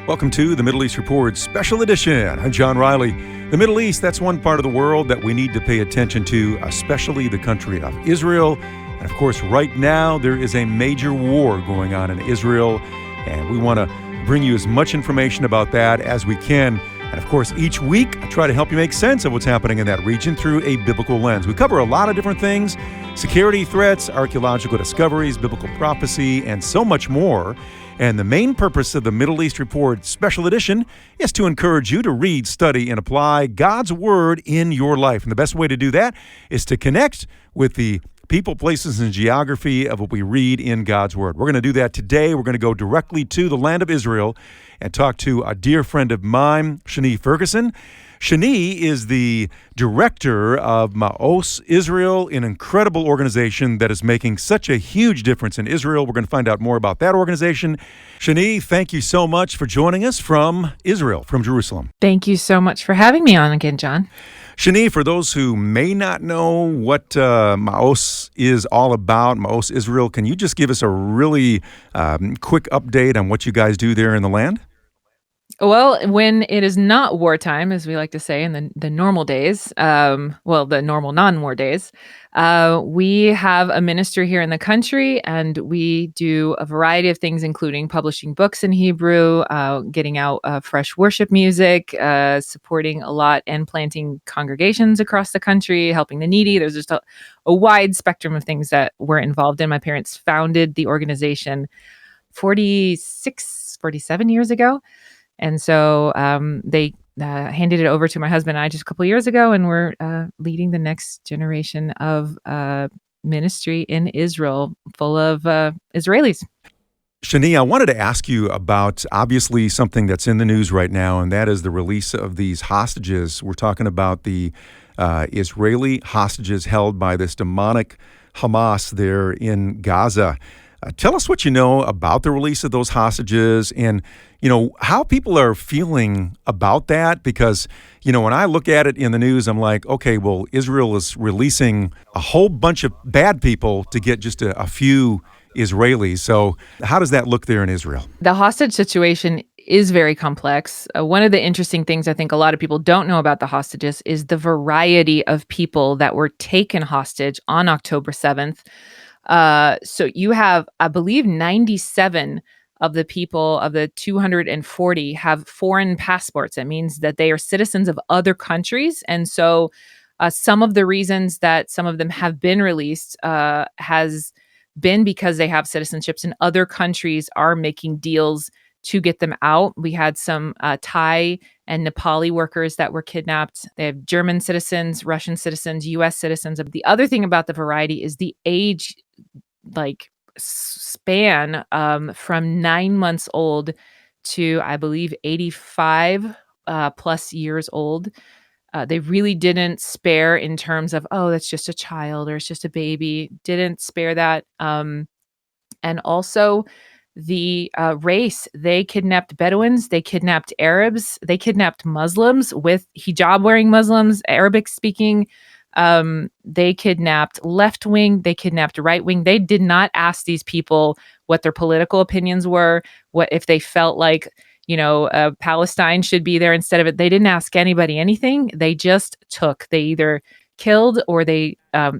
Welcome to the Middle East Report Special Edition. I'm John Riley. The Middle East, that's one part of the world that we need to pay attention to, especially the country of Israel. And of course, right now, there is a major war going on in Israel, and we want to bring you as much information about that as we can. And of course, each week, I try to help you make sense of what's happening in that region through a biblical lens. We cover a lot of different things: security threats, archaeological discoveries, biblical prophecy, and so much more. And the main purpose of the Middle East Report Special Edition is to encourage you to read, study, and apply God's Word in your life. And the best way to do that is to connect with the people, places, and geography of what we read in God's Word. We're going to do that today. We're going to go directly to the land of Israel and talk to a dear friend of mine, Shani Ferguson. Shani is the director of Maoz Israel, an incredible organization that is making such a huge difference in Israel. We're going to find out more about that organization. Shani, thank you so much for joining us from Israel, from Jerusalem. Thank you so much for having me on again, John. Shani, for those who may not know what Maoz is all about, Maoz Israel, can you just give us a really quick update on what you guys do there in the land? Well, when it is not wartime, as we like to say, in the normal days, the normal non-war days, we have a ministry here in the country, and we do a variety of things, including publishing books in Hebrew, getting out fresh worship music, supporting a lot, and planting congregations across the country, helping the needy. There's just a wide spectrum of things that we're involved in. My parents founded the organization 47 years ago. And so they handed it over to my husband and I just a couple of years ago, and we're leading the next generation of ministry in Israel full of Israelis. Shani, I wanted to ask you about obviously something that's in the news right now, and that is the release of these hostages. We're talking about the Israeli hostages held by this demonic Hamas there in Gaza. Tell us what you know about the release of those hostages and, how people are feeling about that. Because, when I look at it in the news, I'm like, okay, well, Israel is releasing a whole bunch of bad people to get just a few Israelis. So how does that look there in Israel? The hostage situation is very complex. One of the interesting things I think a lot of people don't know about the hostages is the variety of people that were taken hostage on October 7th. So you have, I believe, 97 of the people of the 240 have foreign passports. That means that they are citizens of other countries. And so some of the reasons that some of them have been released has been because they have citizenships in other countries are making deals to get them out. We had some Thai and Nepali workers that were kidnapped. They have German citizens, Russian citizens, U.S. citizens. The other thing about the variety is the age, span from 9 months old to, I believe, 85 plus years old. They really didn't spare in terms of, oh, that's just a child or it's just a baby. Didn't spare that. And also the race. They kidnapped Bedouins. They kidnapped Arabs. They kidnapped Muslims with hijab-wearing Muslims, Arabic-speaking. They kidnapped left wing, they kidnapped right wing. They did not ask these people what their political opinions were, what if they felt like, Palestine should be there instead of it. They didn't ask anybody anything. They just took. They either killed or they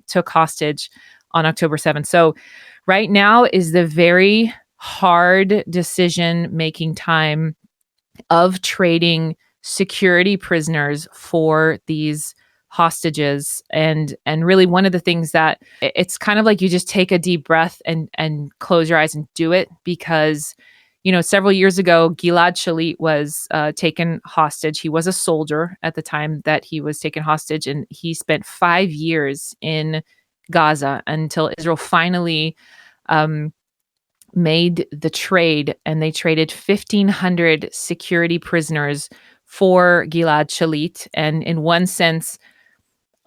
took hostage on October 7th. So right now is the very hard decision-making time of trading security prisoners for these hostages. And really one of the things that it's kind of like you just take a deep breath and close your eyes and do it, because several years ago Gilad Shalit was taken hostage. He was a soldier at the time that he was taken hostage, and he spent 5 years in Gaza until Israel finally made the trade, and they traded 1,500 security prisoners for Gilad Shalit. And in one sense,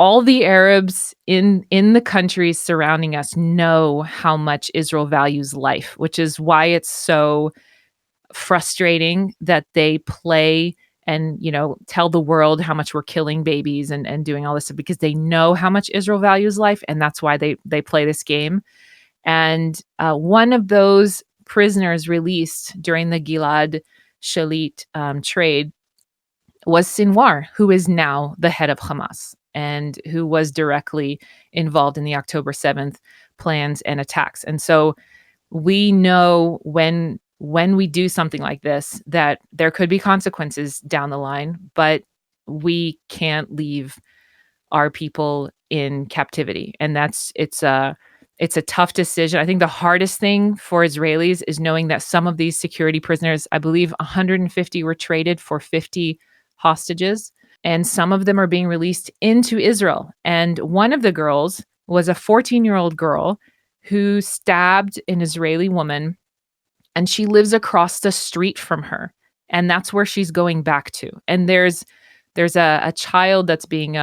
all the Arabs in the countries surrounding us know how much Israel values life, which is why it's so frustrating that they play and, tell the world how much we're killing babies and doing all this stuff, because they know how much Israel values life. And that's why they play this game. And one of those prisoners released during the Gilad Shalit trade was Sinwar, who is now the head of Hamas and who was directly involved in the October 7th plans and attacks. And so we know when we do something like this that there could be consequences down the line, but we can't leave our people in captivity. And it's a tough decision. I think the hardest thing for Israelis is knowing that some of these security prisoners, I believe 150 were traded for 50 hostages, and some of them are being released into Israel. And one of the girls was a 14-year-old girl who stabbed an Israeli woman, and she lives across the street from her. And that's where she's going back to. And there's a child that's being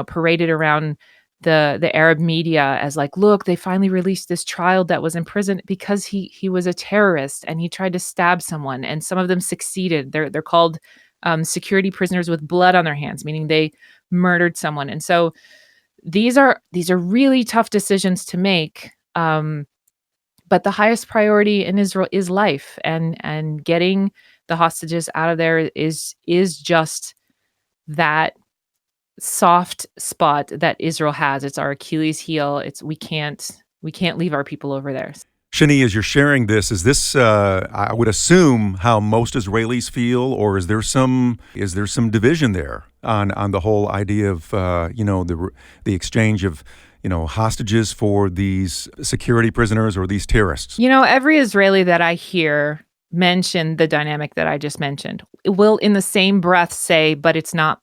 paraded around the Arab media as like, look, they finally released this child that was in prison because he was a terrorist and he tried to stab someone, and some of them succeeded. They're called security prisoners with blood on their hands, meaning they murdered someone. And so these are really tough decisions to make. But the highest priority in Israel is life, and getting the hostages out of there is just that soft spot that Israel has. It's our Achilles heel. We can't leave our people over there. Shani, as you're sharing this, is this I would assume how most Israelis feel, or is there some division there on the whole idea of the exchange of hostages for these security prisoners or these terrorists? Every Israeli that I hear mention the dynamic that I just mentioned will in the same breath say, but it's not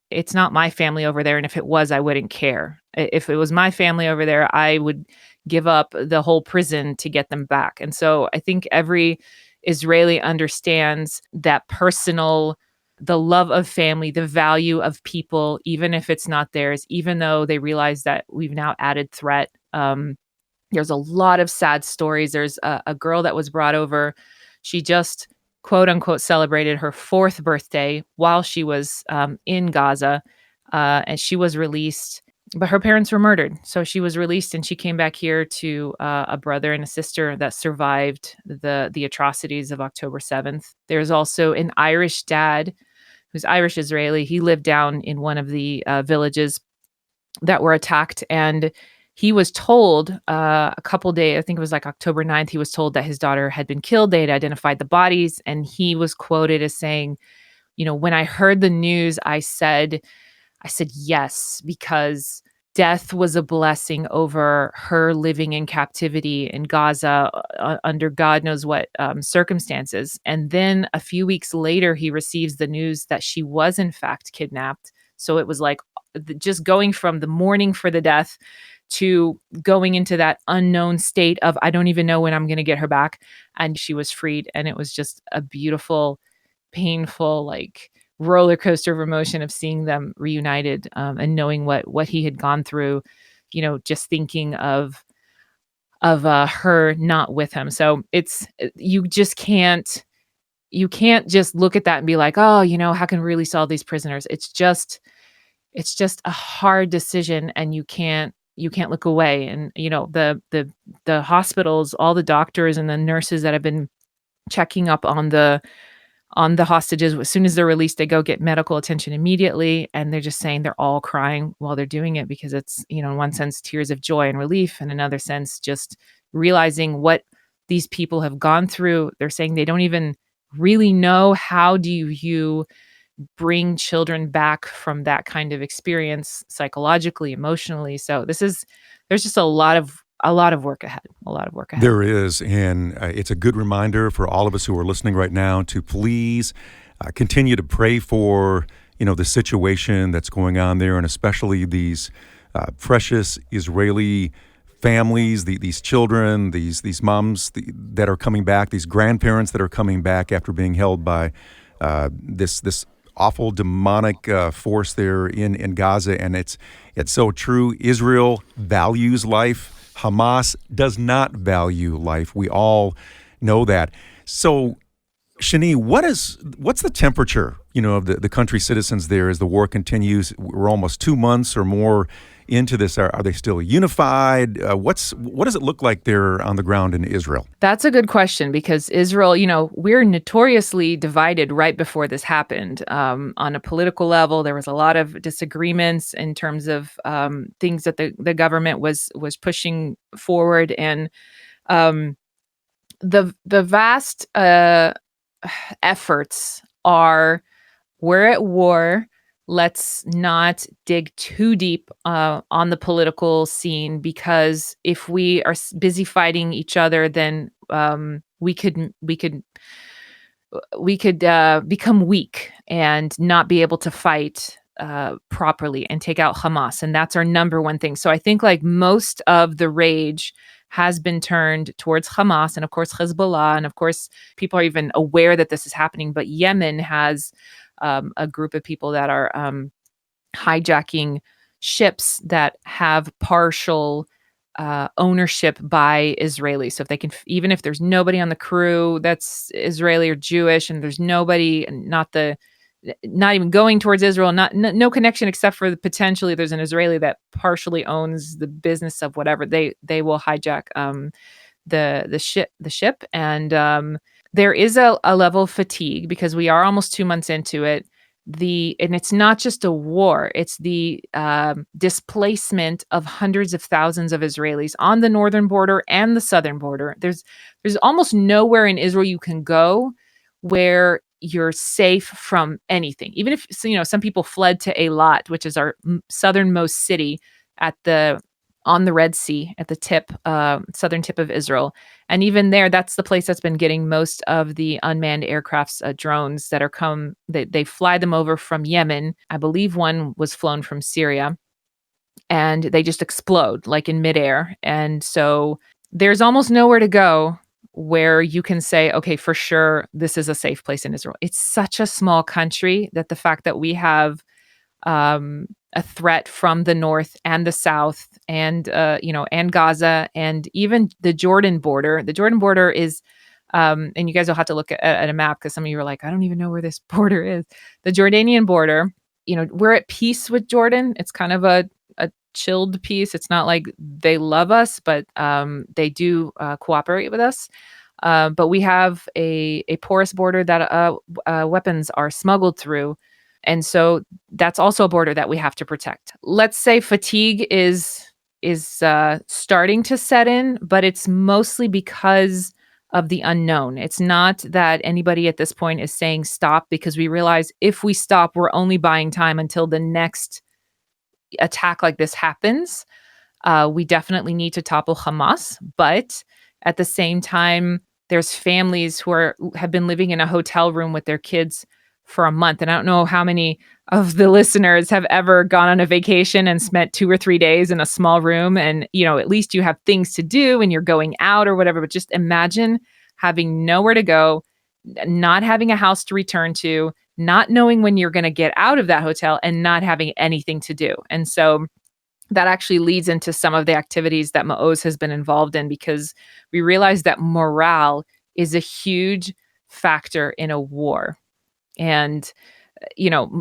my family over there, and if it was, I wouldn't care. If it was my family over there, I would give up the whole prison to get them back. And so I think every Israeli understands that the love of family, the value of people, even if it's not theirs, even though they realize that we've now added threat. There's a lot of sad stories. There's a girl that was brought over. She just, quote unquote, celebrated her 4th birthday while she was in Gaza, and she was released, but her parents were murdered. So she was released, and she came back here to a brother and a sister that survived the atrocities of October 7th. There's also an Irish dad who's Irish Israeli. He lived down in one of the villages that were attacked, and he was told a couple days, I think it was like October 9th, he was told that his daughter had been killed. They had identified the bodies, and he was quoted as saying, when I heard the news, I said yes, because death was a blessing over her living in captivity in Gaza under God knows what circumstances. And then a few weeks later, he receives the news that she was in fact kidnapped. So it was like just going from the mourning for the death to going into that unknown state of, I don't even know when I'm going to get her back. And she was freed. And it was just a beautiful, painful, roller coaster of emotion of seeing them reunited, and knowing what he had gone through, just thinking of her not with him. So you can't just look at that and be like, oh, how can we really solve these prisoners? It's just a hard decision, and you can't look away. And the hospitals, all the doctors and the nurses that have been checking up on the hostages, as soon as they're released, they go get medical attention immediately, and they're just saying they're all crying while they're doing it, because it's, in one sense, tears of joy and relief, and another sense, just realizing what these people have gone through. They're saying they don't even really know, how do you bring children back from that kind of experience psychologically, emotionally. So there's just a lot of work ahead. There is, and it's a good reminder for all of us who are listening right now to please continue to pray for the situation that's going on there, and especially these precious Israeli families, these children, these moms that are coming back, these grandparents that are coming back after being held by this awful demonic force there in Gaza. And it's so true. Israel values life. Hamas does not value life. We all know that. So, Shani, what's the temperature, of the country's citizens there as the war continues? We're almost 2 months or more into this? Are they still unified? What does it look like there on the ground in Israel? That's a good question because Israel, we're notoriously divided right before this happened. On a political level, there was a lot of disagreements in terms of things that the government was pushing forward, and um, the vast efforts are we're at war. Let's not dig too deep on the political scene because if we are busy fighting each other, then we could become weak and not be able to fight properly and take out Hamas, and that's our number one thing. So I think like most of the rage has been turned towards Hamas and of course Hezbollah, and of course people are even aware that this is happening. But Yemen has a group of people that are hijacking ships that have partial ownership by Israelis. So if they can, even if there's nobody on the crew that's Israeli or Jewish, and there's nobody, not even going towards Israel, no connection except for potentially there's an Israeli that partially owns the business of whatever, they will hijack the ship, and there is a level of fatigue because we are almost 2 months into it. And it's not just a war; it's the displacement of hundreds of thousands of Israelis on the northern border and the southern border. There's almost nowhere in Israel you can go where you're safe from anything. Even if some people fled to Eilat, which is our southernmost city on the Red Sea at the southern tip of Israel. And even there, that's the place that's been getting most of the unmanned aircrafts, drones that they fly them over from Yemen. I believe one was flown from Syria, and they just explode like in midair. And so there's almost nowhere to go where you can say, okay, for sure, this is a safe place in Israel. It's such a small country that the fact that we have a threat from the north and the south, and and Gaza, and even the Jordan border. The Jordan border is, and you guys will have to look at a map because some of you are like, I don't even know where this border is. The Jordanian border. We're at peace with Jordan. It's kind of a chilled peace. It's not like they love us, but they do cooperate with us. But we have a porous border that weapons are smuggled through. And so that's also a border that we have to protect. Let's say fatigue is starting to set in, but it's mostly because of the unknown. It's not that anybody at this point is saying stop, because we realize if we stop, we're only buying time until the next attack like this happens. We definitely need to topple Hamas, but at the same time, there's families who have been living in a hotel room with their kids for a month. And I don't know how many of the listeners have ever gone on a vacation and spent 2 or 3 days in a small room, and at least you have things to do and you're going out or whatever. But just imagine having nowhere to go, not having a house to return to, not knowing when you're going to get out of that hotel, and not having anything to do. And so that actually leads into some of the activities that Maoz has been involved in, because we realize that morale is a huge factor in a war. And,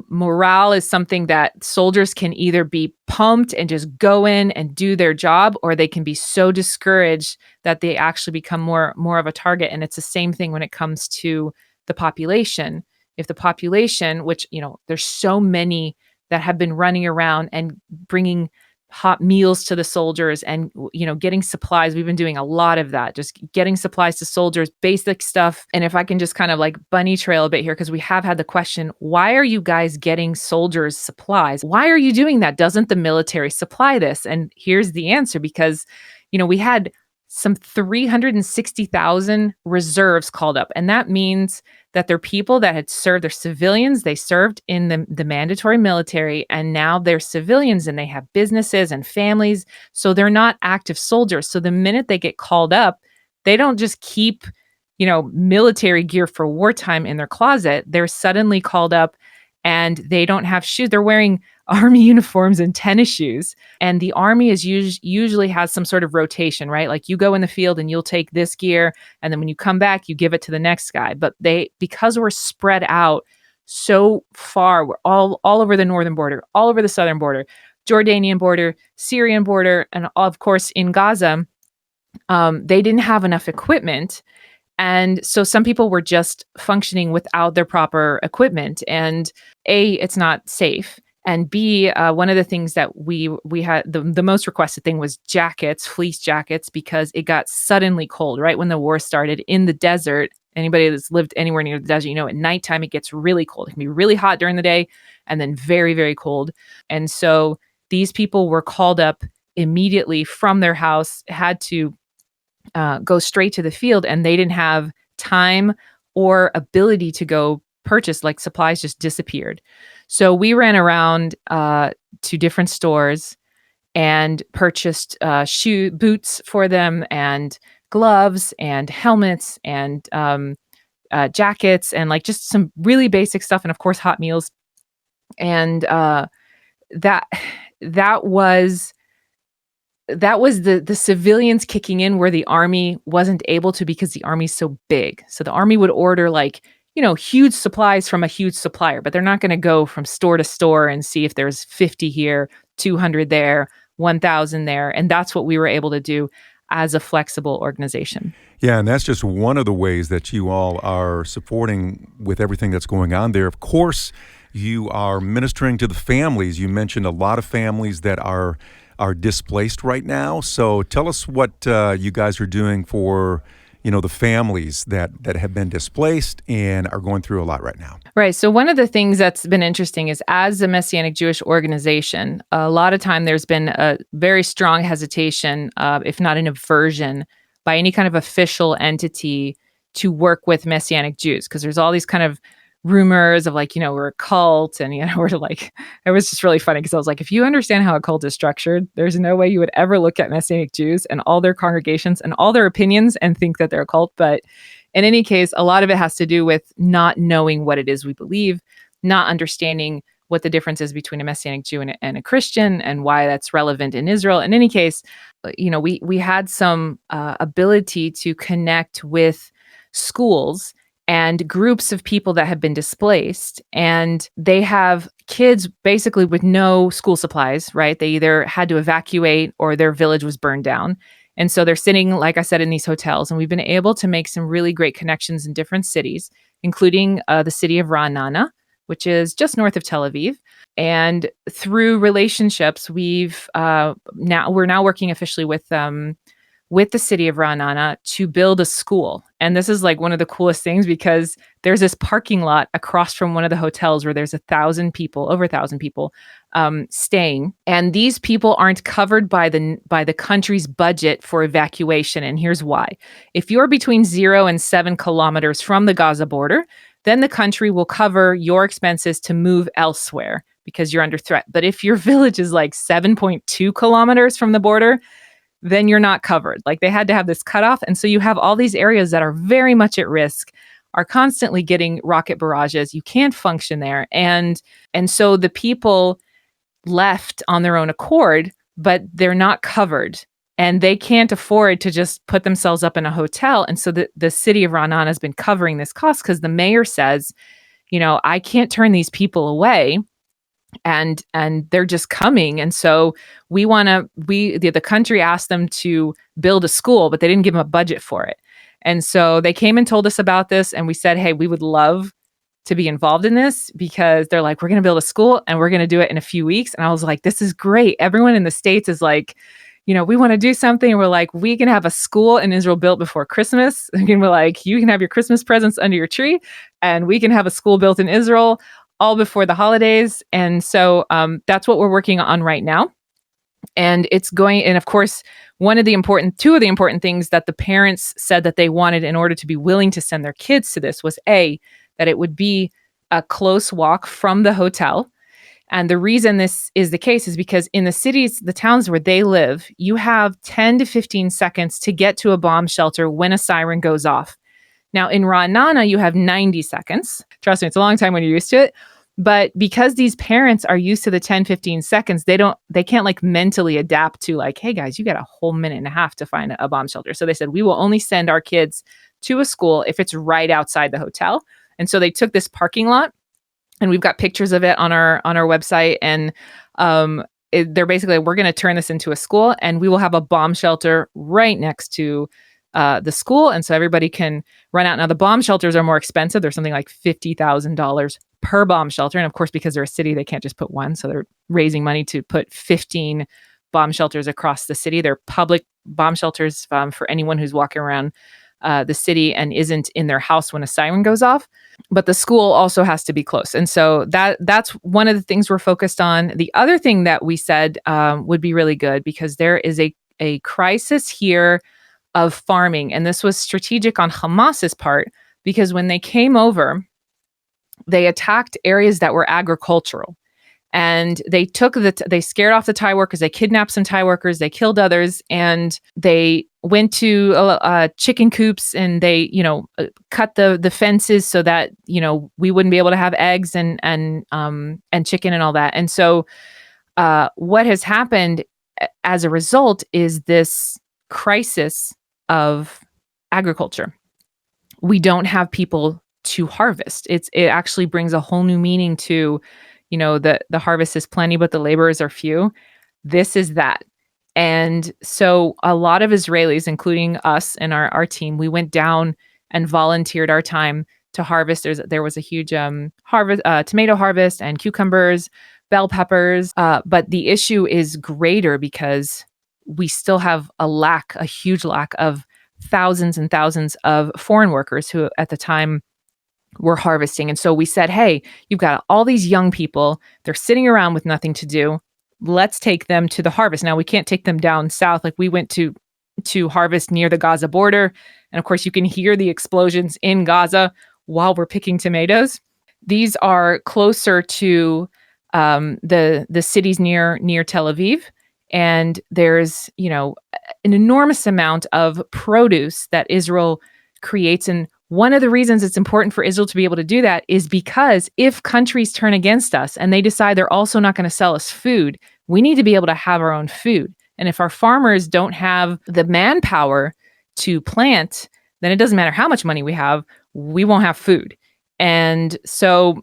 morale is something that soldiers can either be pumped and just go in and do their job, or they can be so discouraged that they actually become more of a target. And it's the same thing when it comes to the population. If the population, which, there's so many that have been running around and bringing hot meals to the soldiers and, getting supplies. We've been doing a lot of that, just getting supplies to soldiers, basic stuff. And if I can just kind of like bunny trail a bit here, because we have had the question, why are you guys getting soldiers supplies? Why are you doing that? Doesn't the military supply this? And here's the answer, because, we had some 360,000 reserves called up. And that means that they're people that had served, they're civilians, they served in the mandatory military, and now they're civilians and they have businesses and families. So they're not active soldiers. So the minute they get called up, they don't just keep, military gear for wartime in their closet. They're suddenly called up and they don't have shoes. They're wearing army uniforms and tennis shoes. And the army is usually has some sort of rotation, right? Like you go in the field and you'll take this gear, and then when you come back, you give it to the next guy. But because we're spread out so far, we're all over the northern border, all over the southern border, Jordanian border, Syrian border, and of course in Gaza, they didn't have enough equipment. And so some people were just functioning without their proper equipment. And A, it's not safe. And B, one of the things that we had the most requested thing was jackets, fleece jackets, because it got suddenly cold right when the war started in the desert. Anybody that's lived anywhere near the desert, at nighttime it gets really cold. It can be really hot during the day and then very, very cold. And so these people were called up immediately from their house, had to go straight to the field, and they didn't have time or ability to go purchase, like supplies just disappeared. So we ran around to different stores and purchased boots for them, and gloves and helmets and jackets, and like just some really basic stuff, and of course hot meals. And that that was the civilians kicking in where the army wasn't able to, because the army's so big. So the army would order huge supplies from a huge supplier, but they're not going to go from store to store and see if there's 50 here, 200 there, 1,000 there. And that's what we were able to do as a flexible organization. Yeah, and that's just one of the ways that you all are supporting with everything that's going on there. Of course, you are ministering to the families. You mentioned a lot of families that are displaced right now. So tell us what you guys are doing for the families that have been displaced and are going through a lot right now. Right. So one of the things that's been interesting is, as a Messianic Jewish organization, a lot of time there's been a very strong hesitation, if not an aversion, by any kind of official entity to work with Messianic Jews, because there's all these kind of rumors of we're a cult, and we're like, it was just really funny because I was like, if you understand how a cult is structured, there's no way you would ever look at Messianic Jews and all their congregations and all their opinions and think that they're a cult. But in any case, a lot of it has to do with not knowing what it is we believe, not understanding what the difference is between a Messianic Jew and a Christian, and why that's relevant in Israel. In any case, we had some ability to connect with schools and groups of people that have been displaced, and they have kids basically with no school supplies, right? They either had to evacuate or their village was burned down. And so they're sitting, like I said, in these hotels, and we've been able to make some really great connections in different cities, including the city of Ra'anana, which is just north of Tel Aviv. And through relationships, we're now working officially with the city of Ra'anana to build a school. And this is like one of the coolest things, because there's this parking lot across from one of the hotels where there's over 1,000 people staying. And these people aren't covered by the country's budget for evacuation. And here's why. If you're between 0 and 7 kilometers from the Gaza border, then the country will cover your expenses to move elsewhere because you're under threat. But if your village is like 7.2 kilometers from the border, then you're not covered. Like, they had to have this cutoff. And so you have all these areas that are very much at risk, are constantly getting rocket barrages. You can't function there. And so the people left on their own accord, but they're not covered. And they can't afford to just put themselves up in a hotel. And so the city of Ra'anana has been covering this cost, because the mayor says, I can't turn these people away. And they're just coming. And so the country asked them to build a school, but they didn't give them a budget for it. And so they came and told us about this, and we said, hey, we would love to be involved in this, because they're like, we're going to build a school and we're going to do it in a few weeks. And I was like, this is great. Everyone in the States is like, we want to do something. And we're like, we can have a school in Israel built before Christmas. And we're like, you can have your Christmas presents under your tree, and we can have a school built in Israel all before the holidays. And so that's what we're working on right now. And of course, two of the important things that the parents said that they wanted in order to be willing to send their kids to this was that it would be a close walk from the hotel. And the reason this is the case is because in the towns where they live, you have 10 to 15 seconds to get to a bomb shelter when a siren goes off. Now, in Ra'anana, you have 90 seconds. Trust me, it's a long time when you're used to it. But because these parents are used to the 10, 15 seconds, they can't like mentally adapt to like, hey guys, you got a whole minute and a half to find a bomb shelter. So they said, we will only send our kids to a school if it's right outside the hotel. And so they took this parking lot, and we've got pictures of it on our website. And they're basically, we're going to turn this into a school, and we will have a bomb shelter right next to the school, and so everybody can run out. Now the bomb shelters are more expensive. They're something like $50,000 per bomb shelter, and of course, because they're a city, they can't just put one, so they're raising money to put 15 bomb shelters across the city. They're public bomb shelters for anyone who's walking around the city and isn't in their house when a siren goes off. But the school also has to be close, and so that's one of the things we're focused on. The other thing that we said would be really good, because there is a crisis here of farming, and this was strategic on Hamas's part, because when they came over, they attacked areas that were agricultural. And they they scared off the Thai workers. They kidnapped some Thai workers. They killed others, and they went to chicken coops, and they, cut the fences so that we wouldn't be able to have eggs and chicken and all that. And so, what has happened as a result is this crisis of agriculture. We don't have people to harvest. It actually brings a whole new meaning to, the harvest is plenty, but the laborers are few. This is that. And so a lot of Israelis, including us and our team, we went down and volunteered our time to harvest. There was a huge tomato harvest and cucumbers, bell peppers. But the issue is greater because we still have a huge lack of thousands and thousands of foreign workers who at the time were harvesting. And so we said, hey, you've got all these young people, they're sitting around with nothing to do. Let's take them to the harvest. Now we can't take them down south. Like, we went to harvest near the Gaza border. And of course you can hear the explosions in Gaza while we're picking tomatoes. These are closer to the cities near Tel Aviv. And there's, an enormous amount of produce that Israel creates. And one of the reasons it's important for Israel to be able to do that is because if countries turn against us and they decide they're also not going to sell us food, we need to be able to have our own food. And if our farmers don't have the manpower to plant, then it doesn't matter how much money we have, we won't have food. And so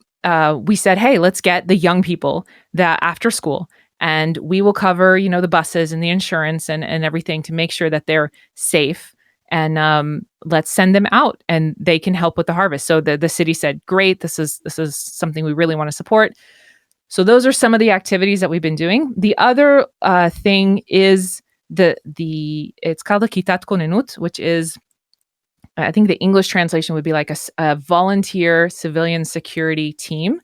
we said, hey, let's get the young people that after school, and we will cover, the buses and the insurance and everything to make sure that they're safe. And let's send them out and they can help with the harvest. So the city said, great, this is something we really want to support. So those are some of the activities that we've been doing. The other thing is it's called the Kitat Konenut, which is, I think the English translation would be like a volunteer civilian security team.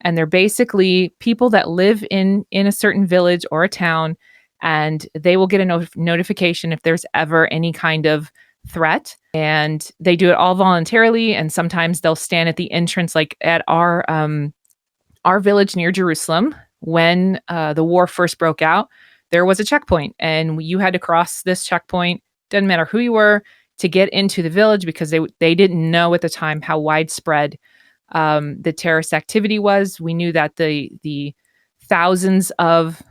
And they're basically people that live in a certain village or a town, and they will get a notification if there's ever any kind of threat. And they do it all voluntarily. And sometimes they'll stand at the entrance, like at our village near Jerusalem. When the war first broke out, there was a checkpoint, and you had to cross this checkpoint. Doesn't matter who you were, to get into the village, because they didn't know at the time how widespread the terrorist activity was. We knew that the thousands of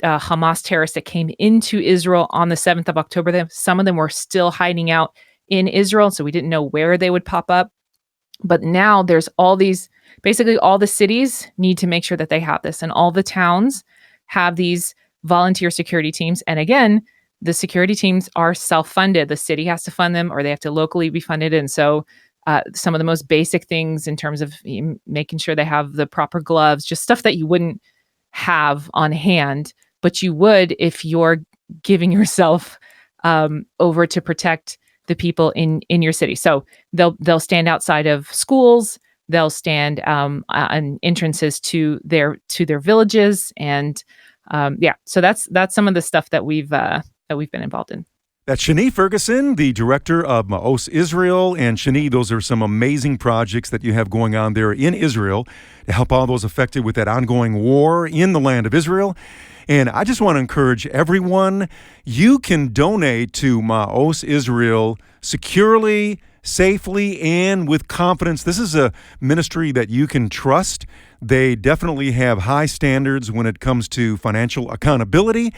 Hamas terrorists that came into Israel on the 7th of October, some of them were still hiding out in Israel, so we didn't know where they would pop up. But now there's basically all the cities need to make sure that they have this, and all the towns have these volunteer security teams. And again, the security teams are self-funded. The city has to fund them, or they have to locally be funded. And so some of the most basic things in terms of making sure they have the proper gloves, just stuff that you wouldn't have on hand, but you would if you're giving yourself over to protect the people in your city. So they'll stand outside of schools, they'll stand on entrances to their villages, and so that's some of the stuff that we've been involved in. That's Shani Ferguson, the director of Maoz Israel. And Shani, those are some amazing projects that you have going on there in Israel to help all those affected with that ongoing war in the land of Israel. And I just want to encourage everyone, you can donate to Maoz Israel securely, safely, and with confidence. This is a ministry that you can trust. They definitely have high standards when it comes to financial accountability.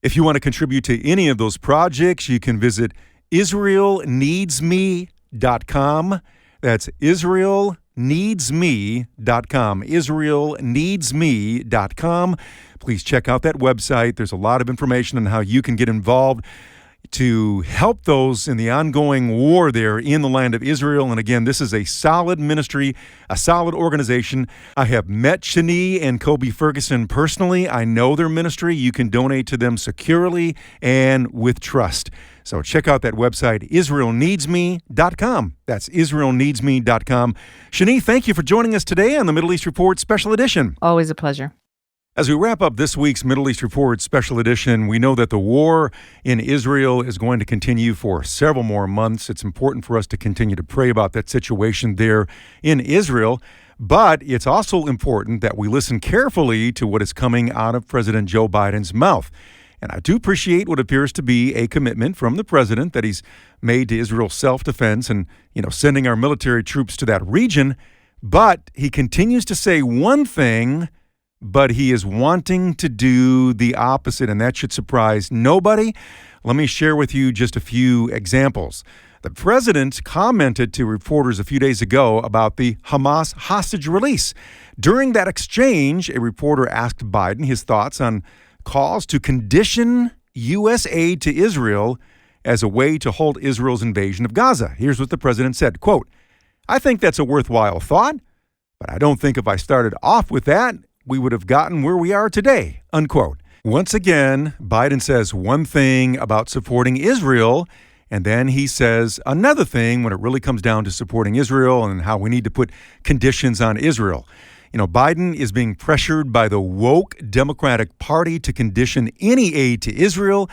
If you want to contribute to any of those projects, you can visit israelneedsme.com. That's IsraelNeedsMe.com. IsraelNeedsMe.com. Please check out that website. There's a lot of information on how you can get involved to help those in the ongoing war there in the land of Israel. And again, this is a solid ministry, a solid organization. I have met Shani and Kobe Ferguson personally. I know their ministry. You can donate to them securely and with trust. So check out that website, IsraelNeedsMe.com. That's IsraelNeedsMe.com. Shani, thank you for joining us today on the Middle East Report Special Edition. Always a pleasure. As we wrap up this week's Middle East Report Special Edition, we know that the war in Israel is going to continue for several more months. It's important for us to continue to pray about that situation there in Israel. But it's also important that we listen carefully to what is coming out of President Joe Biden's mouth. And I do appreciate what appears to be a commitment from the president that he's made to Israel's self-defense and, sending our military troops to that region. But he continues to say one thing, but he is wanting to do the opposite, and that should surprise nobody. Let me share with you just a few examples. The president commented to reporters a few days ago about the Hamas hostage release. During that exchange, a reporter asked Biden his thoughts on calls to condition U.S. aid to Israel as a way to halt Israel's invasion of Gaza. Here's what the president said, quote, "I think that's a worthwhile thought, but I don't think if I started off with that, we would have gotten where we are today," unquote. Once again, Biden says one thing about supporting Israel, and then he says another thing when it really comes down to supporting Israel and how we need to put conditions on Israel. Biden is being pressured by the woke Democratic Party to condition any aid to Israel,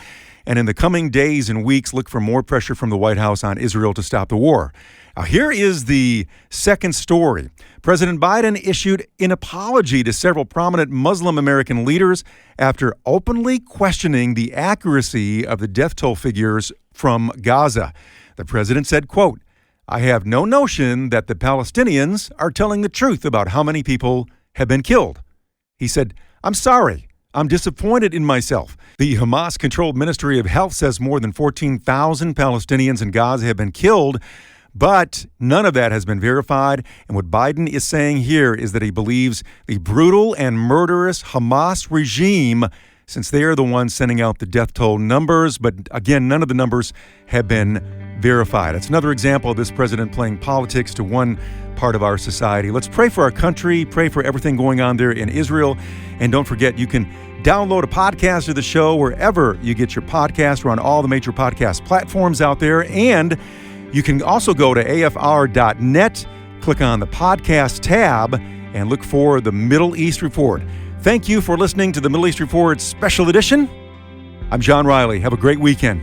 and in the coming days and weeks, look for more pressure from the White House on Israel to stop the war. Now, here is the second story. President Biden issued an apology to several prominent Muslim American leaders after openly questioning the accuracy of the death toll figures from Gaza. The president said, quote, "I have no notion that the Palestinians are telling the truth about how many people have been killed." He said, "I'm sorry. I'm disappointed in myself." The Hamas-controlled Ministry of Health says more than 14,000 Palestinians in Gaza have been killed, but none of that has been verified. And what Biden is saying here is that he believes the brutal and murderous Hamas regime, since they are the ones sending out the death toll numbers. But again, none of the numbers have been verified. It's another example of this president playing politics to one part of our society. Let's pray for our country, pray for everything going on there in Israel. And don't forget, you can download a podcast of the show wherever you get your podcast. We're on all the major podcast platforms out there. And you can also go to afr.net, click on the podcast tab, and look for the Middle East Report. Thank you for listening to the Middle East Report Special Edition. I'm John Riley. Have a great weekend.